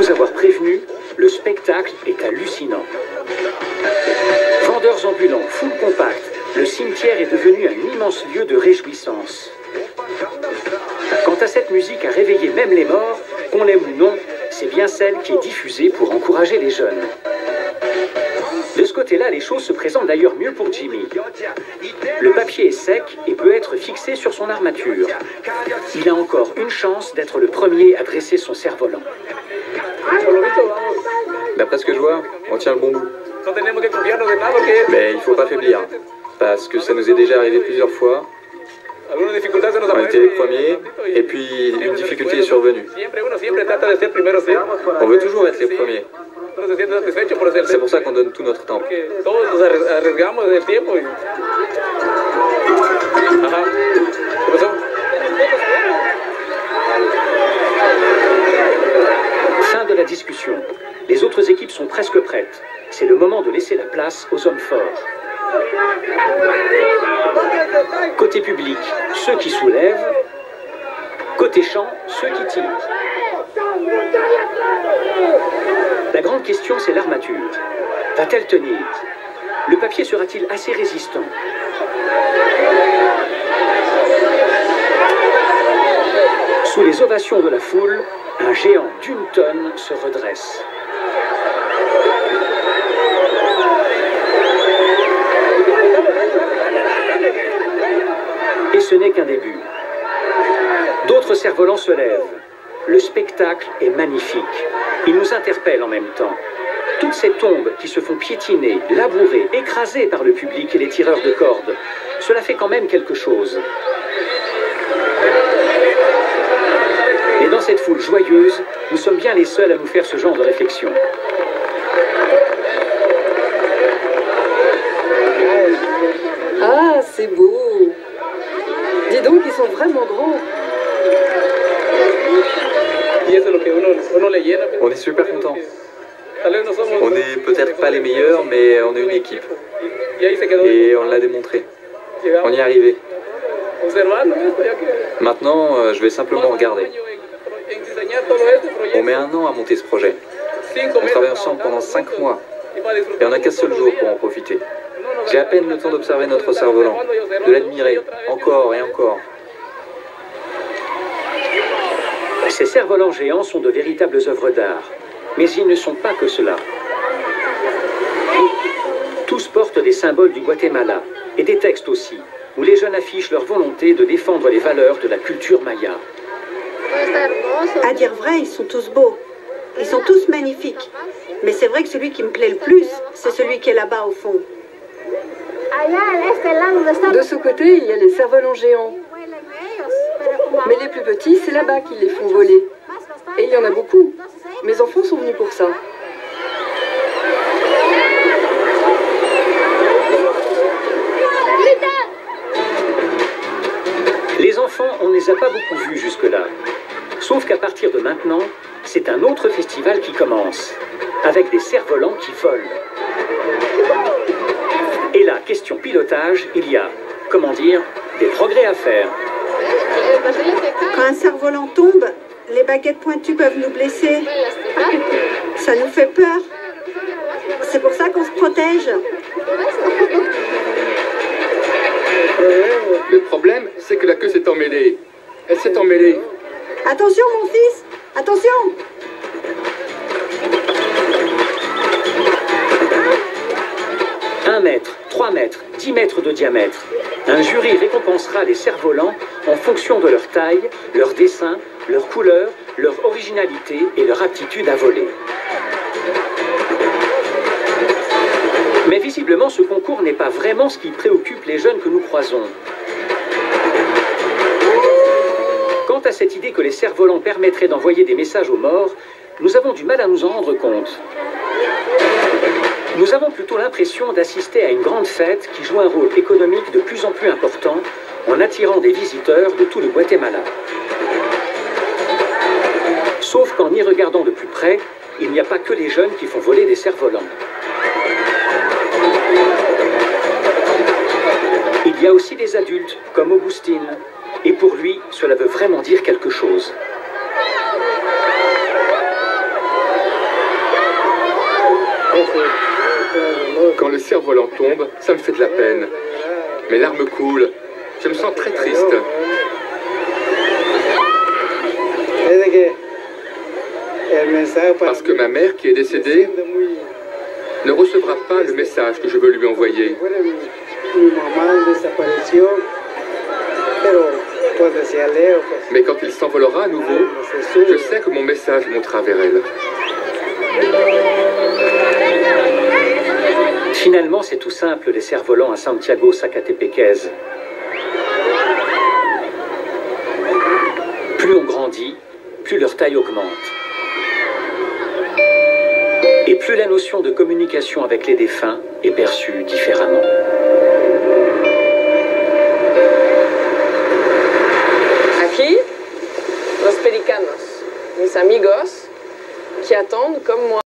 Nous avoir prévenu, le spectacle est hallucinant. Vendeurs ambulants, foule compacte, le cimetière est devenu un immense lieu de réjouissance. Quant à cette musique à réveiller même les morts, qu'on l'aime ou non, c'est bien celle qui est diffusée pour encourager les jeunes. De ce côté-là, les choses se présentent d'ailleurs mieux pour Jimmy. Le papier est sec et peut être fixé sur son armature. Il a encore une chance d'être le premier à dresser son cerf-volant. D'après ce que je vois, on tient le bon bout. Mais il ne faut pas faiblir, parce que ça nous est déjà arrivé plusieurs fois. On était les premiers, et puis une difficulté est survenue. On veut toujours être les premiers. C'est pour ça qu'on donne tout notre temps. Fin de la discussion. Les autres équipes sont presque prêtes. C'est le moment de laisser la place aux hommes forts. Côté public, ceux qui soulèvent. Côté champ, ceux qui tirent. La grande question, c'est l'armature. Va-t-elle tenir? Le papier sera-t-il assez résistant? Sous les ovations de la foule, un géant d'une tonne se redresse. Et ce n'est qu'un début. D'autres cerfs-volants se lèvent. Le spectacle est magnifique. Il nous interpelle en même temps. Toutes ces tombes qui se font piétiner, labourer, écraser par le public et les tireurs de cordes, cela fait quand même quelque chose. Et dans cette foule joyeuse, nous sommes bien les seuls à nous faire ce genre de réflexion. Ah, c'est beau. Dis donc, ils sont vraiment grands. On est super contents. On n'est peut-être pas les meilleurs, mais on est une équipe. Et on l'a démontré. On y est arrivé. Maintenant, je vais simplement regarder. On met 1 an à monter ce projet. On travaille ensemble pendant 5 mois. Et on n'a qu'un seul jour pour en profiter. J'ai à peine le temps d'observer notre cerf-volant, de l'admirer, encore et encore. Ces cerfs-volants géants sont de véritables œuvres d'art. Mais ils ne sont pas que cela. Tous portent des symboles du Guatemala, et des textes aussi, où les jeunes affichent leur volonté de défendre les valeurs de la culture maya. À dire vrai, ils sont tous beaux. Ils sont tous magnifiques. Mais c'est vrai que celui qui me plaît le plus, c'est celui qui est là-bas au fond. De ce côté, il y a les cerfs-volants géants. Mais les plus petits, c'est là-bas qu'ils les font voler. Et il y en a beaucoup. Mes enfants sont venus pour ça. Les enfants, on ne les a pas beaucoup vus jusque-là. Sauf qu'à partir de maintenant, c'est un autre festival qui commence, avec des cerfs-volants qui volent. Et là, question pilotage, il y a, comment dire, des progrès à faire. Quand un cerf-volant tombe, les baguettes pointues peuvent nous blesser. Ça nous fait peur. C'est pour ça qu'on se protège. Le problème, c'est que la queue s'est emmêlée. Elle s'est emmêlée. Attention, mon fils! Attention! 1 mètre, 3 mètres, 10 mètres de diamètre. Un jury récompensera les cerfs-volants en fonction de leur taille, leur dessin, leur couleur, leur originalité et leur aptitude à voler. Mais visiblement, ce concours n'est pas vraiment ce qui préoccupe les jeunes que nous croisons. Quant à cette idée que les cerfs-volants permettraient d'envoyer des messages aux morts, nous avons du mal à nous en rendre compte. Nous avons plutôt l'impression d'assister à une grande fête qui joue un rôle économique de plus en plus important en attirant des visiteurs de tout le Guatemala. Sauf qu'en y regardant de plus près, il n'y a pas que les jeunes qui font voler des cerfs-volants. Il y a aussi des adultes, comme Augustine, et pour lui, cela veut vraiment dire quelque chose. Quand le cerf-volant tombe, ça me fait de la peine. Mes larmes coulent. Je me sens très triste. Parce que ma mère, qui est décédée, ne recevra pas le message que je veux lui envoyer. Mais quand il s'envolera à nouveau, je sais que mon message montera vers elle. Finalement, c'est tout simple, les cerfs-volants à Santiago Zacatepéquez. Plus on grandit, plus leur taille augmente. Et plus la notion de communication avec les défunts est perçue différemment. Aquí, los pelicanos, mis amigos, qui attendent comme moi.